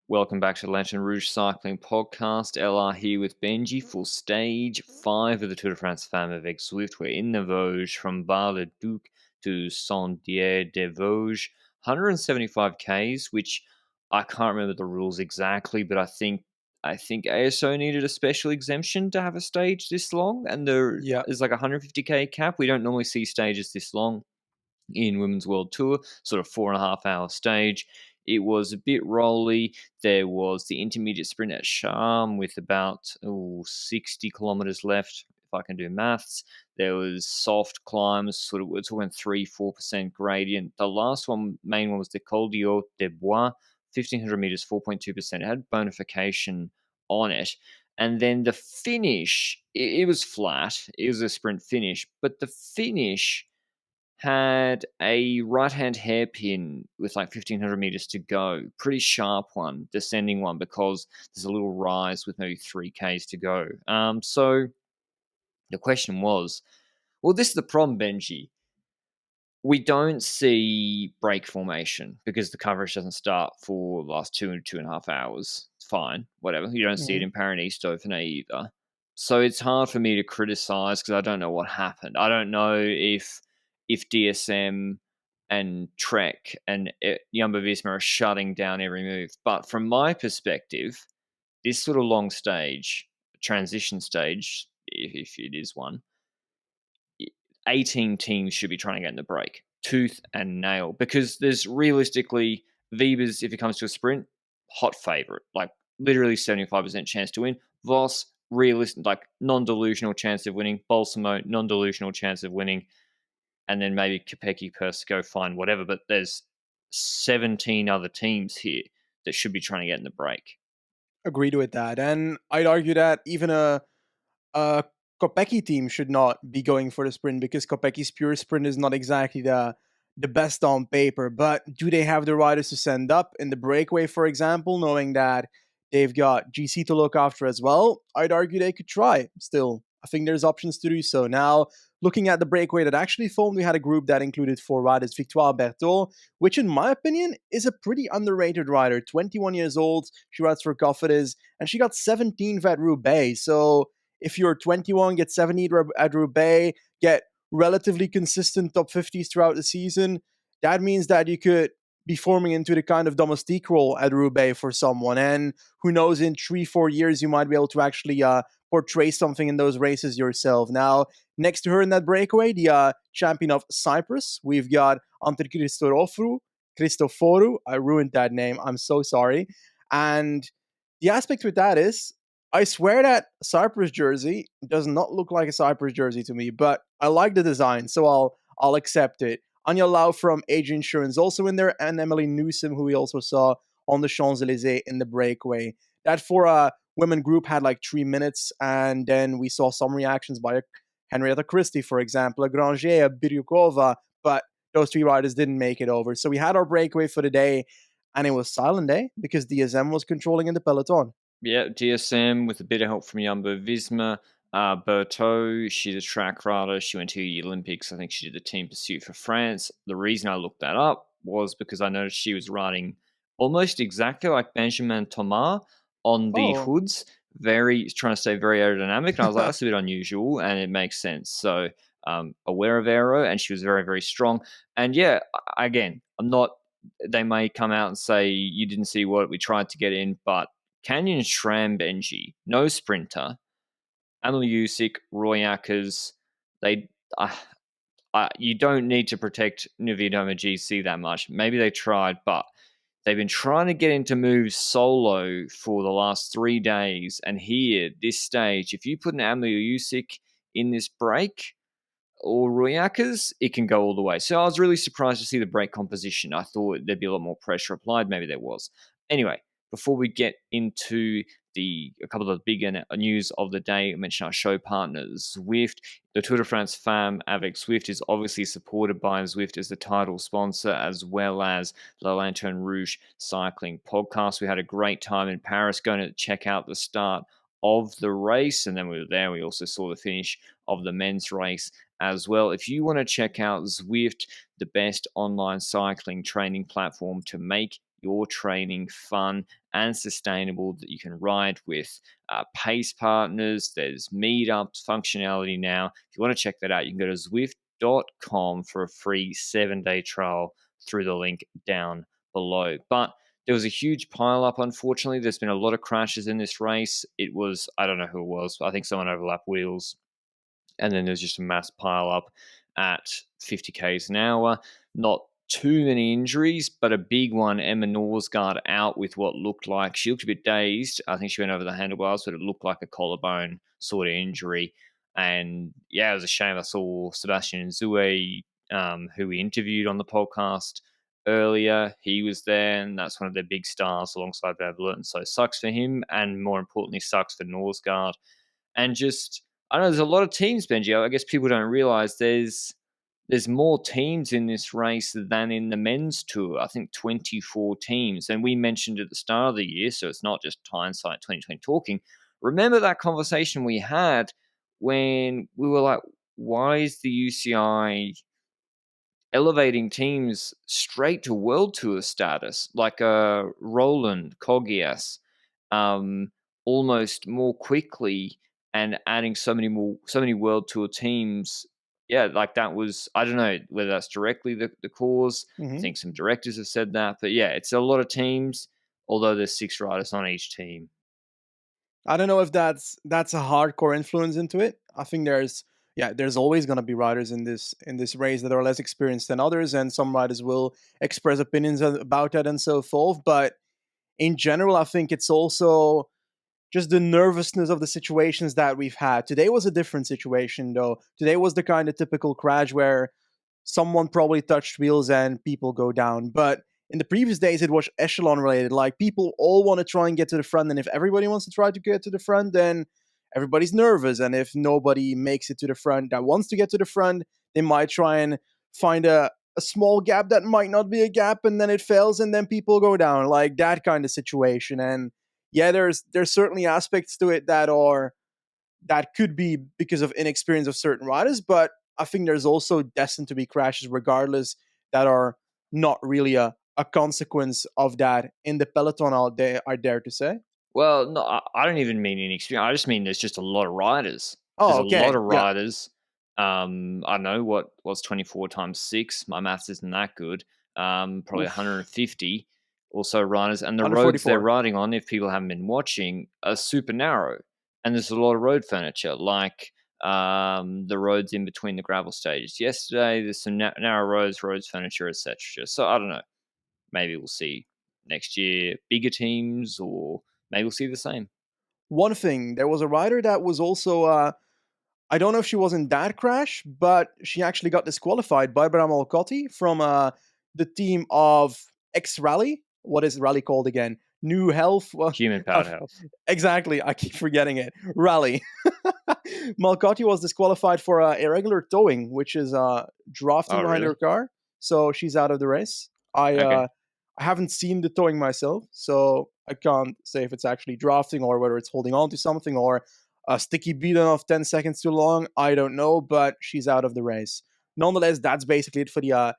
Welcome back to the Lanterne Rouge Cycling Podcast. LR here with Benji for stage 5 of the Tour de France Femmes avec Zwift. We're in the Vosges from Bar-le-Duc to Saint-Dié-des-Vosges. 175 Ks, which I can't remember the rules exactly, but I think ASO needed a special exemption to have a stage this long, and there is like a 150k cap. We don't normally see stages this long in Women's World Tour, sort of 4.5 hour stage. It was a bit rolly. There was the intermediate sprint at Charmes with about 60 kilometers left, if I can do maths. There was soft climbs, sort of we're talking 3-4% gradient. The last main one was the Col du Haut des Bois, 1500 meters, 4.2%. It had bonification on it. And then the finish, it was flat. It was a sprint finish, but the finish had a right-hand hairpin with like 1,500 meters to go. Pretty sharp one, descending one, because there's a little rise with maybe 3Ks to go. So the question was, well, this is the problem, Benji. We don't see break formation because the coverage doesn't start for the last 2.5 hours. It's fine, whatever. You don't see it in Paris-Dauphiné either. So it's hard for me to criticize because I don't know what happened. I don't know if DSM and Trek and Jumbo-Visma are shutting down every move. But from my perspective, this sort of long stage, transition stage, if it is one, 18 teams should be trying to get in the break, tooth and nail, because there's realistically, Wiebes, if it comes to a sprint, hot favorite, like literally 75% chance to win. Vos, realistic, like non-delusional chance of winning. Balsamo, non-delusional chance of winning. And then maybe Kopecky, Persico, fine, whatever. But there's 17 other teams here that should be trying to get in the break. Agreed with that. And I'd argue that even a Kopecky team should not be going for the sprint because Kopecky's pure sprint is not exactly the best on paper. But do they have the riders to send up in the breakaway, for example, knowing that they've got GC to look after as well? I'd argue they could try still. I think there's options to do so. Now, looking at the breakaway that actually formed, we had a group that included 4 riders. Victoire Berthaud, which in my opinion is a pretty underrated rider. 21 years old, she rides for Cofidis, and she got 17th at Roubaix. So if you're 21, get 17th at Roubaix, get relatively consistent top 50s throughout the season, that means that you could be forming into the kind of domestique role at Roubaix for someone. And who knows, in 3-4 years, you might be able to actually portray something in those races yourself. Now, next to her in that breakaway, the champion of Cyprus, we've got Ante Christoforu. I ruined that name. I'm so sorry. And the aspect with that is, I swear that Cyprus jersey does not look like a Cyprus jersey to me, but I like the design, so I'll accept it. Anya Lau from Age Insurance also in there, and Emily Newsom, who we also saw on the Champs-Élysées in the breakaway. That for a women group had like 3 minutes, and then we saw some reactions by Henrietta Christie, for example, a Granger, a Biryukova, but those 3 riders didn't make it over. So we had our breakaway for the day, and it was silent day because DSM was controlling in the peloton. Yeah, DSM with a bit of help from Jumbo-Visma. Berthaud, she's a track rider. She went to the Olympics. I think she did the team pursuit for France. The reason I looked that up was because I noticed she was riding almost exactly like Benjamin Thomas on the hoods, trying to stay very aerodynamic. And I was like, that's a bit unusual, and it makes sense. So aware of aero, and she was very, very strong. And yeah, again, they may come out and say you didn't see what we tried to get in, but Canyon SRAM, Benji, no sprinter. Amelie Usyk, Roy Akers, you don't need to protect Nviidoma GC that much. Maybe they tried, but they've been trying to get into moves solo for the last 3 days. And here, this stage, if you put an Amelie Usyk in this break or Roy Akers, it can go all the way. So I was really surprised to see the break composition. I thought there'd be a lot more pressure applied. Maybe there was. Anyway, before we get into a couple of the bigger news of the day, I mentioned our show partners, Zwift. The Tour de France Femmes avec Zwift is obviously supported by Zwift as the title sponsor, as well as the Lanterne Rouge Cycling Podcast. We had a great time in Paris going to check out the start of the race, and then we were there. We also saw the finish of the men's race as well. If you want to check out Zwift, the best online cycling training platform to make your training fun and sustainable, that you can ride with pace partners. There's meetups functionality now. If you want to check that out, you can go to Zwift.com for a free 7-day trial through the link down below. But there was a huge pile up, unfortunately. There's been a lot of crashes in this race. It was, I don't know who it was, I think someone overlapped wheels. And then there's just a mass pile up at 50 k's an hour. Not too many injuries, but a big one. Emma Norsgaard out with what looked like, she looked a bit dazed. I think she went over the handlebars, but it looked like a collarbone sort of injury. And yeah, it was a shame. I saw Sebastian Zue, who we interviewed on the podcast earlier. He was there, and that's one of their big stars alongside Beverlet. So sucks for him, and more importantly, sucks for Norsgaard. And just, I don't know, there's a lot of teams, Benji. I guess people don't realize there's more teams in this race than in the men's tour. I think 24 teams. And we mentioned at the start of the year, so it's not just hindsight 2020 talking. Remember that conversation we had when we were like, why is the UCI elevating teams straight to World Tour status, like Roland Kogias, almost more quickly, and adding so many World Tour teams? Yeah, like that was, I don't know whether that's directly the cause. I think some directors have said that, but yeah, it's a lot of teams, although there's 6 riders on each team. I don't know if that's a hardcore influence into it. I think there's always going to be riders in this race that are less experienced than others, and some riders will express opinions about that and so forth. But in general, I think it's also just the nervousness of the situations that we've had. Today was a different situation, though. Today was the kind of typical crash where someone probably touched wheels and people go down. But in the previous days, it was echelon related. Like, people all want to try and get to the front, and if everybody wants to try to get to the front, then everybody's nervous. And if nobody makes it to the front that wants to get to the front, they might try and find a small gap that might not be a gap, and then it fails, and then people go down. Like that kind of situation. And yeah, there's certainly aspects to it that could be because of inexperience of certain riders, but I think there's also destined to be crashes regardless that are not really a consequence of that in the peloton out there, I dare to say. Well, no, I don't even mean inexperienced. I just mean there's just a lot of riders. There's Oh, a lot okay. of Yeah. riders. I know what's 24 times 6. My maths isn't that good. Probably Oof. 150 or so riders. And the roads they're 144. riding on, if people haven't been watching, are super narrow. And there's a lot of road furniture, like the roads in between the gravel stages. Yesterday, there's some narrow roads furniture, etc. So I don't know. Maybe we'll see next year bigger teams, or maybe we'll see the same. One thing, there was a rider that was also, I don't know if she was in that crash, but she actually got disqualified. Barbara Malcotti from the team of X Rally. What is Rally called again? New Health? Well, Human powered health. exactly. I keep forgetting it. Rally. Malcotti was disqualified for irregular towing, which is drafting Oh, behind her really? car. So she's out of the race. Okay. I haven't seen the towing myself, so I can't say if it's actually drafting or whether it's holding on to something or a sticky beating of 10 seconds too long. I don't know, but she's out of the race. Nonetheless, that's basically it for the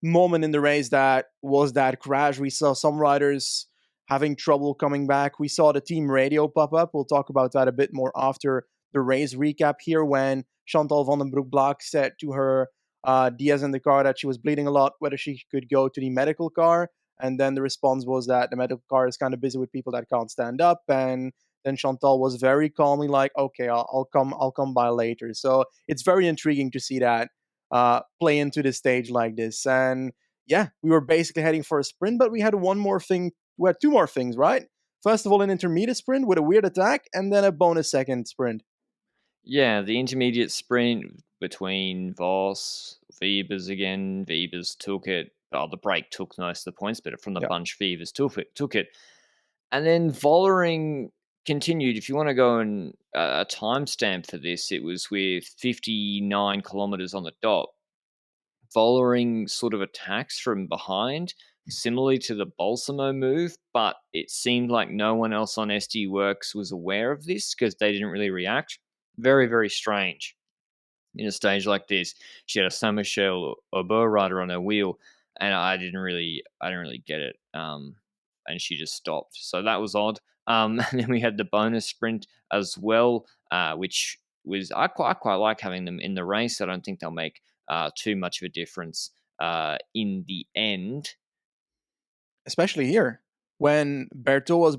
moment in the race that was that crash. We saw some riders having trouble coming back. We saw the team radio pop up. We'll talk about that a bit more after the race recap here, when Chantal van den Broek-Blaak said to her Diaz in the car that she was bleeding a lot, whether she could go to the medical car. And then the response was that the medical car is kind of busy with people that can't stand up. And then Chantal was very calmly like, "Okay, I'll come by later." So it's very intriguing to see that play into the stage like this. And yeah, we were basically heading for a sprint, but we had one more thing. We had two more things, right? First of all, an intermediate sprint with a weird attack, and then a bonus second sprint. Yeah, the intermediate sprint between Voss, Wiebes again. Wiebes took it. Oh, the break took most of the points, but from the Yeah. bunch, Wiebes took it. And then Vollering continued. If you want to go and a timestamp for this, it was with 59 kilometers on the dot. Vollering sort of attacks from behind, similarly to the Balsamo move, but it seemed like no one else on SD Works was aware of this because they didn't really react. Very, very strange in a stage like this. She had a Saint Michel Aubert rider on her wheel, and I didn't really get it. and she just stopped. So that was odd. And then we had the bonus sprint as well, which was I quite like having them in the race. I don't think they'll make too much of a difference in the end. Especially here, when Berthaud was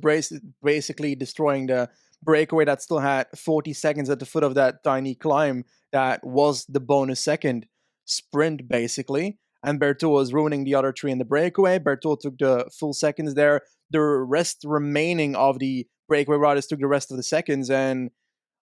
basically destroying the breakaway that still had 40 seconds at the foot of that tiny climb that was the bonus second sprint, basically. And Berthaud was ruining the other three in the breakaway. Berthaud took the full seconds there. The rest remaining of the breakaway riders took the rest of the seconds. And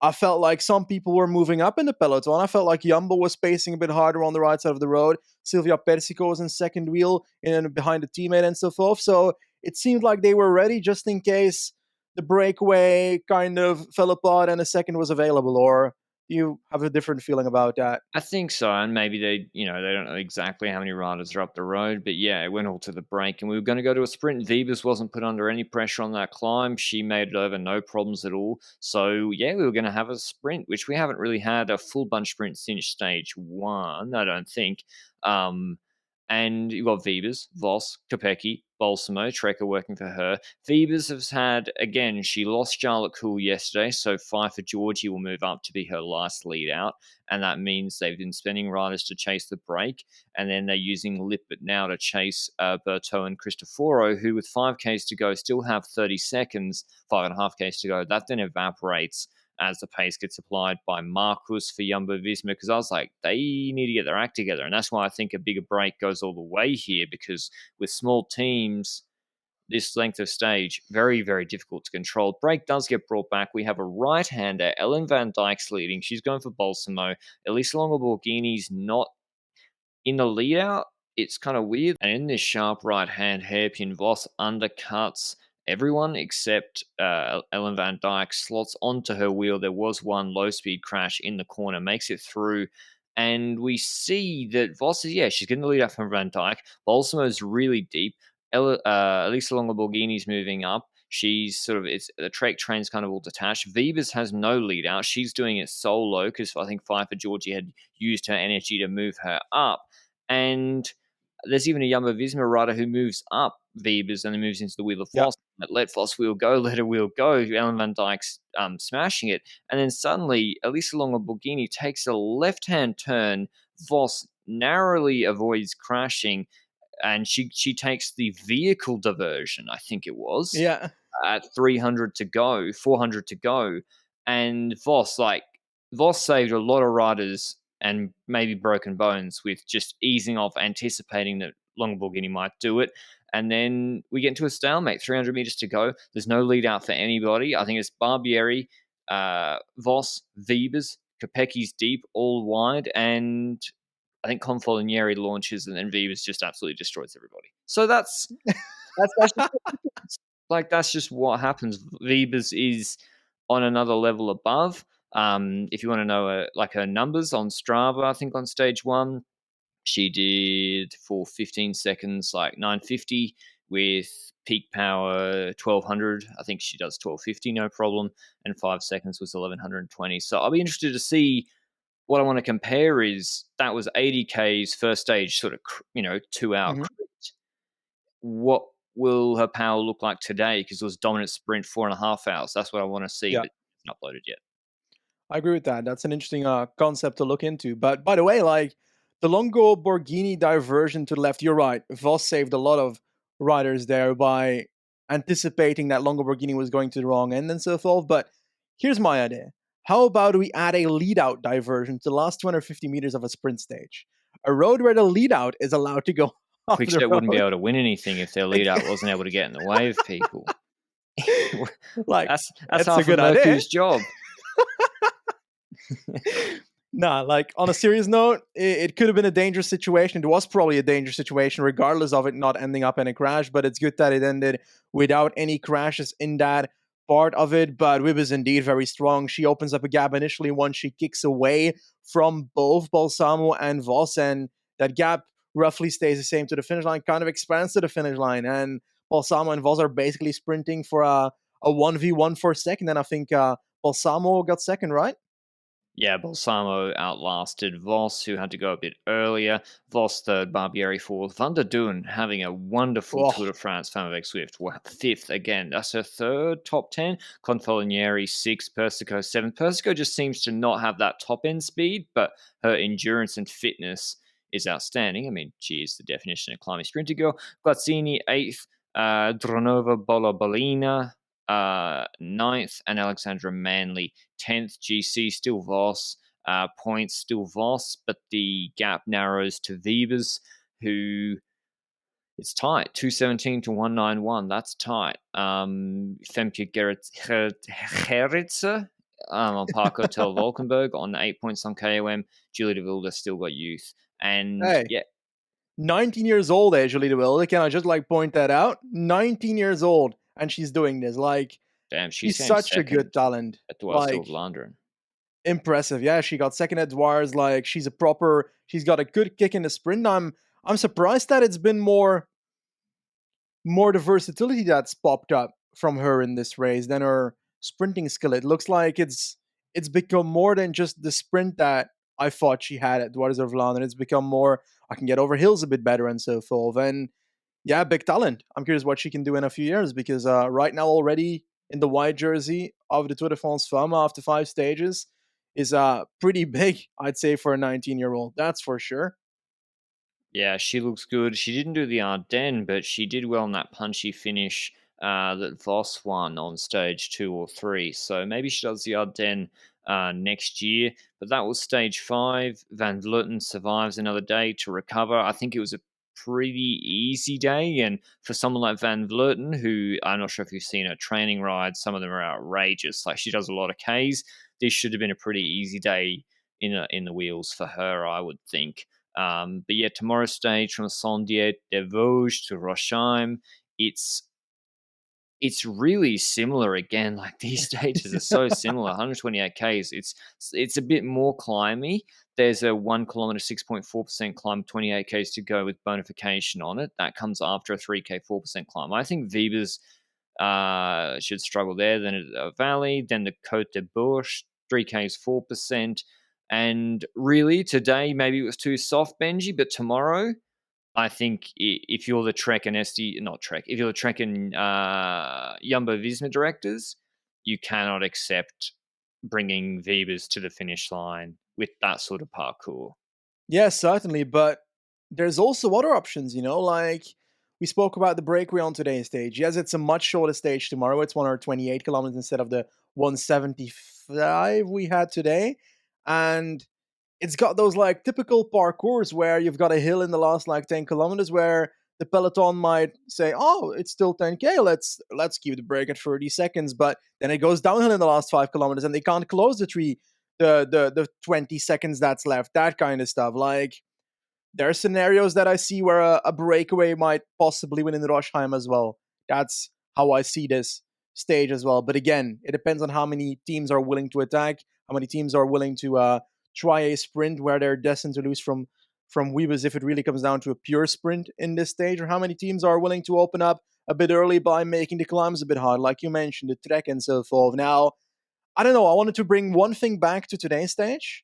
I felt like some people were moving up in the peloton. I felt like Jumbo was pacing a bit harder on the right side of the road. Silvia Persico was in second wheel and behind the teammate and so forth. So it seemed like they were ready just in case the breakaway kind of fell apart and a second was available. Or do you have a different feeling about that? I think so, and maybe they don't know exactly how many riders are up the road, but yeah, it went all to the break, and we were going to go to a sprint. Vibes wasn't put under any pressure on that climb. She made it over, no problems at all. So yeah, we were going to have a sprint, which we haven't really had a full bunch sprint since stage 1, I don't think. And you've got Vibes, Vos, Kopecky, Balsamo, Trekker working for her. Vibes has had, again, she lost Charlotte Cool yesterday, so Pfeiffer Georgie will move up to be her last lead out. And that means they've been spending riders to chase the break, and then they're using Lippert now to chase Berthaud and Cristoforo, who with 5Ks to go still have 30 seconds, 5.5Ks to go. That then evaporates as the pace gets applied by Marcus for Jumbo-Visma, because I was like, they need to get their act together. And that's why I think a bigger break goes all the way here, because with small teams, this length of stage, very, very difficult to control. Break does get brought back. We have a right-hander, Ellen Van Dijk's leading. She's going for Balsamo. Elisa Longo-Borghini's not in the lead out. It's kind of weird. And in this sharp right-hand hairpin, Vos undercuts everyone except Ellen Van Dijk, slots onto her wheel. There was one low-speed crash in the corner, makes it through. And we see that Vos is, she's getting the lead out from Van Dijk. Balsamo's really deep. Elisa Longo-Borghini's moving up. She's the Trek train's kind of all detached. Vibes has no lead out. She's doing it solo because I think Pfeiffer Georgie had used her energy to move her up. And there's even a Jumbo-Visma rider who moves up Vibes and then moves into the wheel of Vos. Yep. Let Vos wheel go, let her wheel go. Ellen Van Dijk's smashing it. And then suddenly, Elisa Longo-Borghini takes a left-hand turn. Vos narrowly avoids crashing, and she takes the vehicle diversion, I think it was. Yeah. At 400 to go. And Vos saved a lot of riders and maybe broken bones with just easing off, anticipating that Longo-Borghini might do it. And then we get into a stalemate, 300 meters to go. There's no lead out for anybody. I think it's Barbieri, Vos, Vibes, Kopecki's deep, all wide, and I think Confolieri launches, and then Vibes just absolutely destroys everybody. So that's that's just what happens. Vibes is on another level above. If you want to know her numbers on Strava, I think on stage 1, she did for 15 seconds 950 with peak power 1200. I think she does 1250 no problem, and 5 seconds was 1120. So I'll be interested to see. What I want to compare is that was 80K's first stage 2-hour crit. What will her power look like today? Because it was dominant sprint 4.5 hours. That's what I want to see, but it's not uploaded yet. I agree with that. That's an interesting concept to look into. But by the way, the Longo-Borghini diversion to the left, you're right. Vos saved a lot of riders there by anticipating that Longo-Borghini was going to the wrong end and so forth. But here's my idea. How about we add a lead-out diversion to the last 250 meters of a sprint stage? A road where the lead-out is allowed to go off the road. Quickstep wouldn't be able to win anything if their lead-out wasn't able to get in the way of people. That's half a good Mercury's job. On a serious note, it could have been a dangerous situation. It was probably a dangerous situation, regardless of it not ending up in a crash. But it's good that it ended without any crashes in that part of it. But Wib is indeed very strong. She opens up a gap initially once she kicks away from both Balsamo and Vos, and that gap roughly stays the same to the finish line, kind of expands to the finish line. And Balsamo and Vos are basically sprinting for a 1v1 for a second. And I think Balsamo got second, right? Yeah, Balsamo outlasted Vos, who had to go a bit earlier. Vos third, Barbieri fourth. Van der Duen having a wonderful Oh, Tour de France. Femmes avec Zwift, fifth again. That's her third top 10. Confalonieri sixth, Persico seventh. Persico just seems to not have that top end speed, but her endurance and fitness is outstanding. I mean, she is the definition of climbing sprinter girl. Guazzini eighth, Dronova Bolobolina ninth, and Alexandra Manley 10th. GC still Voss, points still Voss, but the gap narrows to Vibers, who it's tight, 217 to 191. That's tight. Femke Gerritzer on Park Hotel Valkenburg on 8 points on KOM. Julie de Wilde still got youth. And hey, yeah, 19 years old, Julie de Wilde. Can I just like point that out? 19 years old, and she's doing this. Like, damn, she she's came such a good second talent. at the World Like, of London. impressive. Yeah, she got second at Dwars. Like, she's got a good kick in the sprint. I'm surprised that it's been more the versatility that's popped up from her in this race than her sprinting skill. It looks like it's become more than just the sprint that I thought she had at Dwars of London. It's become more, I can get over hills a bit better and so forth. And yeah, big talent. I'm curious what she can do in a few years because right now already in the white jersey of the Tour de France Femmes after 5 stages is pretty big, I'd say, for a 19-year-old. That's for sure. Yeah, she looks good. She didn't do the Ardennes, but she did well in that punchy finish that Voss won on stage 2 or 3. So maybe she does the Ardennes next year. But that was stage 5. Van Vleuten survives another day to recover. I think it was a pretty easy day. And for someone like Van Vleuten, who I'm not sure if you've seen her training rides, some of them are outrageous. Like she does a lot of Ks. This should have been a pretty easy day in the wheels for her, I would think. But yeah, tomorrow's stage from Saint-Dié-des-Vosges to Rochheim, it's really similar again. Like these stages are so similar. 128 k's. It's a bit more climby. There's a 1 kilometer 6.4% climb, 28 k's to go with bonification on it. That comes after a 3k 4% climb. I think Vibers should struggle there. Then a valley, then the Côte de Bourges, 3k's 4%. And really, today maybe it was too soft, Benji, but tomorrow, I think if you're the Trek and not Trek, if you're the Trek and Jumbo Visma directors, you cannot accept bringing Vibers to the finish line with that sort of parkour. Yeah, certainly. But there's also other options, like we spoke about the breakaway on today's stage. Yes, it's a much shorter stage tomorrow. It's 128 kilometers instead of the 175 we had today. And it's got those like typical parkours where you've got a hill in the last like 10 kilometers where the peloton might say, oh, it's still 10k, let's keep the break at 30 seconds, but then it goes downhill in the last 5 kilometers and they can't close the 20 seconds that's left, that kind of stuff. Like, there are scenarios that I see where a breakaway might possibly win in Rochheim as well. That's how I see this stage as well. But again, it depends on how many teams are willing to attack, how many teams are willing to try a sprint where they're destined to lose from Weavers if it really comes down to a pure sprint in this stage, or how many teams are willing to open up a bit early by making the climbs a bit hard, like you mentioned, the trek and so forth. Now, I don't know, I wanted to bring one thing back to today's stage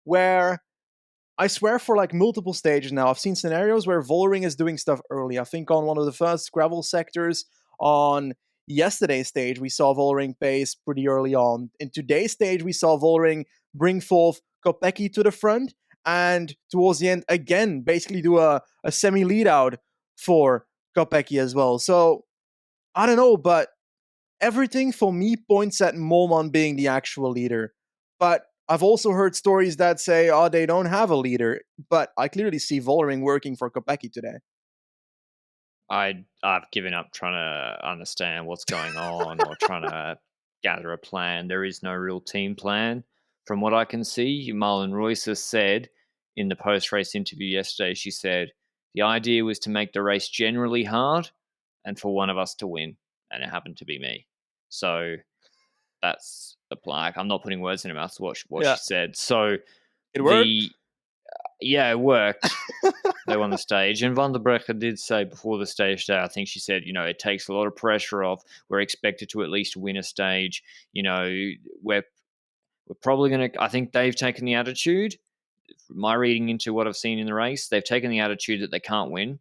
where I swear for like multiple stages now, I've seen scenarios where Vollering is doing stuff early. I think on one of the first gravel sectors on yesterday's stage, we saw Vollering pace pretty early on. In today's stage, we saw Vollering bring forth Kopecky to the front and towards the end, again, basically do a semi lead out for Kopecky as well. So I don't know, but everything for me points at Momon being the actual leader. But I've also heard stories that say, oh, they don't have a leader. But I clearly see Vollering working for Kopecky today. I've given up trying to understand what's going on or trying to gather a plan. There is no real team plan. From what I can see, Marlon Royce said in the post-race interview yesterday, she said, the idea was to make the race generally hard and for one of us to win. And it happened to be me. So that's the plan. I'm not putting words in her mouth. What Yeah. she said. So It worked. it worked. They won the stage. And Van der Breggen did say before the stage day, I think she said, it takes a lot of pressure off. We're expected to at least win a stage. We're We're probably going to, I think they've taken the attitude, my reading into what I've seen in the race, they've taken the attitude that they can't win,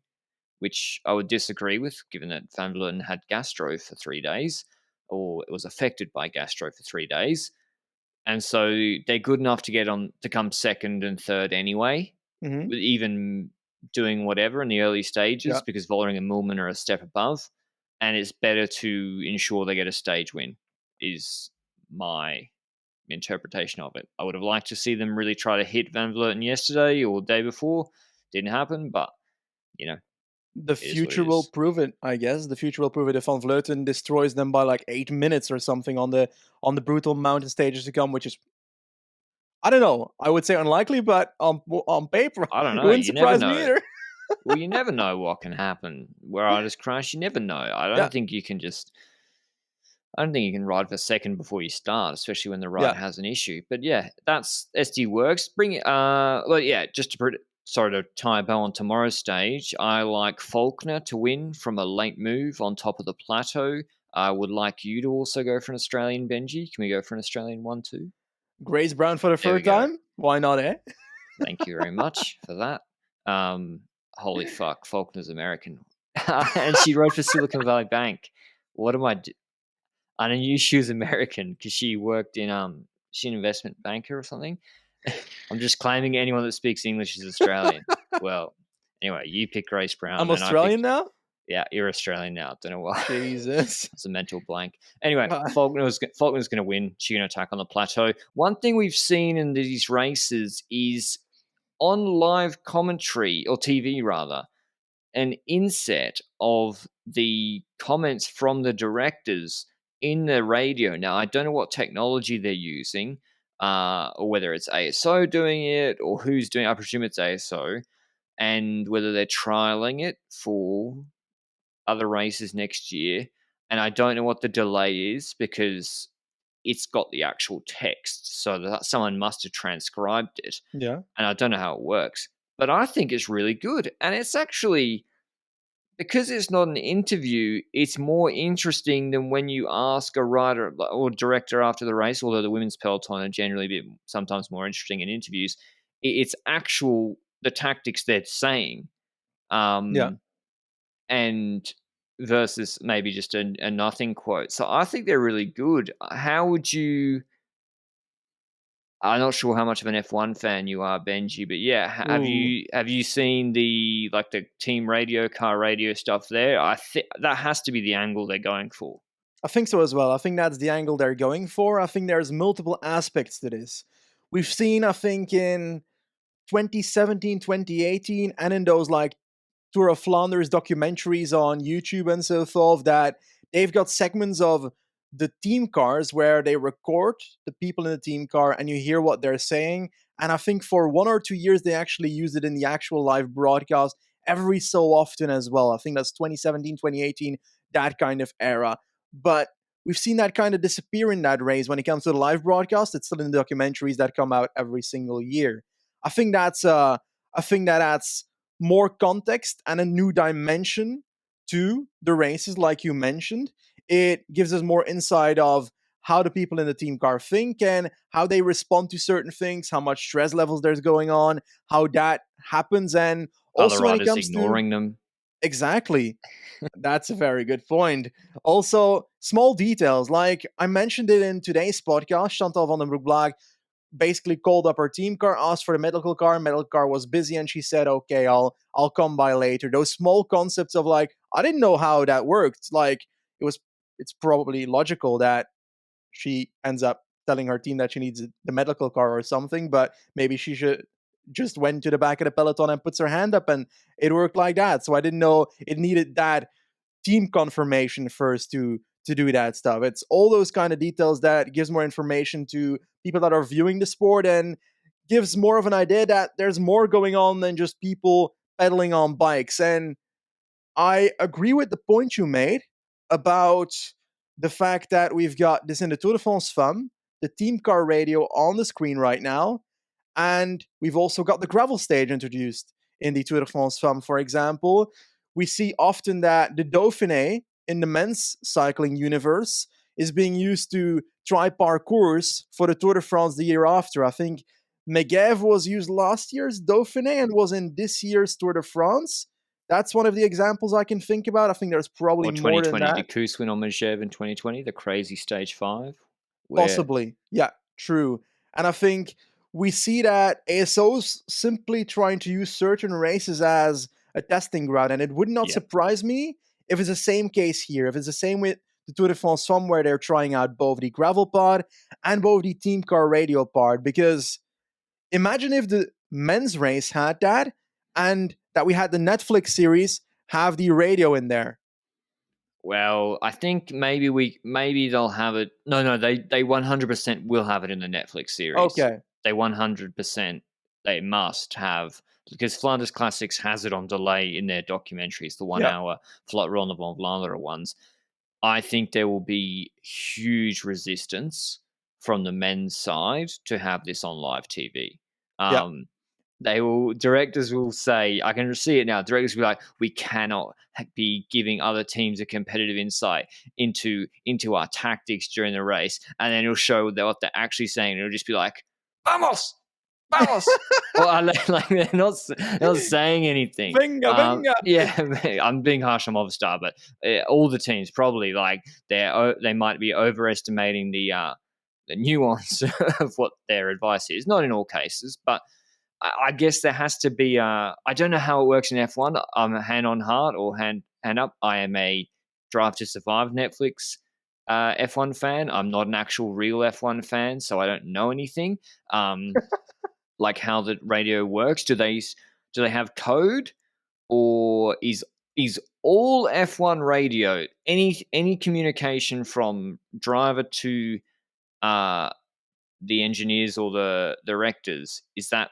which I would disagree with, given that Van Vleuten had gastro for 3 days, or it was affected by gastro for 3 days. And so they're good enough to get on to come second and third anyway, Mm-hmm. even doing whatever in the early stages, Yeah. because Vollering and Millman are a step above, and it's better to ensure they get a stage win, is my interpretation of it. I would have liked to see them really try to hit Van Vleuten yesterday or the day before. Didn't happen, but, you know, The it is what it future will is. prove it, I guess. The future will prove it if Van Vleuten destroys them by like 8 minutes or something on the brutal mountain stages to come, which is, I don't know. I would say unlikely, but on paper, I don't it know. wouldn't You never surprise me know. either. Well, you never know what can happen. Where artists crash, you never know. I Yeah, don't think you can just. I don't think you can ride for second before you start, especially when the yeah. rider has an issue. But yeah, that's SD works. Bring it. Well, yeah. Just to sorry to tie a bow on tomorrow's stage. I like Faulkner to win from a late move on top of the plateau. I would like you to also go for an Australian, Benji. Can we go for an Australian one too? Grace Brown for the There we third go. time? Why not, eh? Thank you very much for that. Holy fuck, Faulkner's American, and she rode for Silicon Valley Bank. What am I? I knew she was American because she worked in she an investment banker or something. I'm just claiming anyone that speaks English is Australian. Well, anyway, you pick Grace I'm Brown and I Australian pick. now? Yeah, you're Australian now. Don't know why. Jesus. It's a mental blank. Anyway, Uh, Faulkner's going to win. She's going to attack on the plateau. One thing we've seen in these races is on live commentary, or TV rather, an inset of the comments from the directors in the radio. Now, I don't know what technology they're using, or whether it's ASO doing it, or who's doing it. I presume it's ASO, and whether they're trialing it for other races next year. And I don't know what the delay is because it's got the actual text, so that someone must have transcribed it, yeah. and I don't know how it works. But I think it's really good, and it's actually, because it's not an interview, it's more interesting than when you ask a writer or director after the race, although the women's peloton are generally a bit sometimes more interesting in interviews. It's actual the tactics they're saying, Yeah. and versus maybe just a nothing quote. So I think they're really good. How would you? I'm not sure how much of an F1 fan you are, Benji, but yeah, Ooh. have you seen the team radio, car radio stuff there? I think that has to be the angle they're going for. I think so as well. I think that's the angle they're going for. I think there's multiple aspects to this. We've seen, I think, in 2017, 2018, and in those like Tour of Flanders documentaries on YouTube and so forth, that they've got segments of the team cars where they record the people in the team car and you hear what they're saying. And I think for 1 or 2 years, they actually used it in the actual live broadcast every so often as well. I think that's 2017, 2018, that kind of era. But we've seen that kind of disappear in that race when it comes to the live broadcast. It's still in the documentaries that come out every single year. I think I think that adds more context and a new dimension to the races, like you mentioned. It gives us more insight of how the people in the team car think and how they respond to certain things, how much stress levels there's going on, how that happens, and Other also when it riders comes to ignoring them. exactly. That's a very good point. Also, small details like I mentioned it in today's podcast. Chantal van den Broek-Blaak basically called up her team car, asked for the medical car. Medical car was busy, and she said, "Okay, I'll come by later." Those small concepts of like, I didn't know how that worked. Like it's probably logical that she ends up telling her team that she needs the medical car or something, but maybe she should just went to the back of the peloton and puts her hand up, and it worked like that. So I didn't know it needed that team confirmation first to do that stuff. It's all those kind of details that gives more information to people that are viewing the sport and gives more of an idea that there's more going on than just people pedaling on bikes. And I agree with the point you made about the fact that we've got this in the Tour de France Femmes, the team car radio on the screen right now, and we've also got the gravel stage introduced in the Tour de France Femmes, for example. We see often that the Dauphiné in the men's cycling universe is being used to try parcours for the Tour de France the year after. I think Megève was used last year's Dauphiné and was in this year's Tour de France. That's one of the examples I can think about. I think there's probably Or more than 2020, that. did Kuss win on Megève in 2020, the crazy stage 5? Possibly. Yeah, true. And I think we see that ASOs simply trying to use certain races as a testing ground. And it would not Yeah. surprise me if it's the same case here. If it's the same with the Tour de France Femmes, where they're trying out both the gravel pod and both the team car radio pod. Because imagine if the men's race had that and that we had the Netflix series have the radio in there. Well, I think maybe they'll have it. No, they 100% will have it in the Netflix series. Okay. They 100% they must have, because Flanders Classics has it on delay in their documentaries, the 1 hour Ronde van Vlaanderen ones. I think there will be huge resistance from the men's side to have this on live TV. Directors will say, I can see it now. Directors will be like, we cannot be giving other teams a competitive insight into our tactics during the race. And then it'll show what they're actually saying. It'll just be like, vamos, vamos. Well, like they're not saying anything. Venga. Yeah, I'm being harsh on Movistar, but all the teams probably like they might be overestimating the nuance of what their advice is. Not in all cases, but I guess there has to be. I don't know how it works in F1. I'm a hand on heart or hand up. I am a Drive to Survive Netflix F1 fan. I'm not an actual real F1 fan, so I don't know anything. Like how the radio works. Do they have code, or is all F1 radio any communication from driver to the engineers or the directors? Is that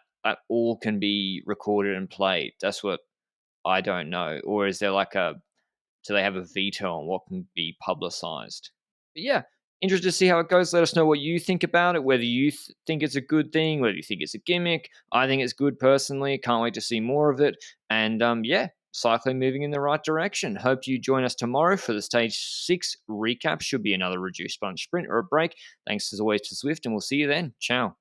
all can be recorded and played? That's what I don't know. Or is there do they have a veto on what can be publicized? But yeah, interested to see how it goes. Let us know what you think about it, whether you think it's a good thing, whether you think it's a gimmick. I think it's good personally. Can't wait to see more of it. And yeah, cycling moving in the right direction. Hope you join us tomorrow for the Stage 6 recap. Should be another reduced sponge sprint or a break. Thanks as always to Zwift, and we'll see you then. Ciao.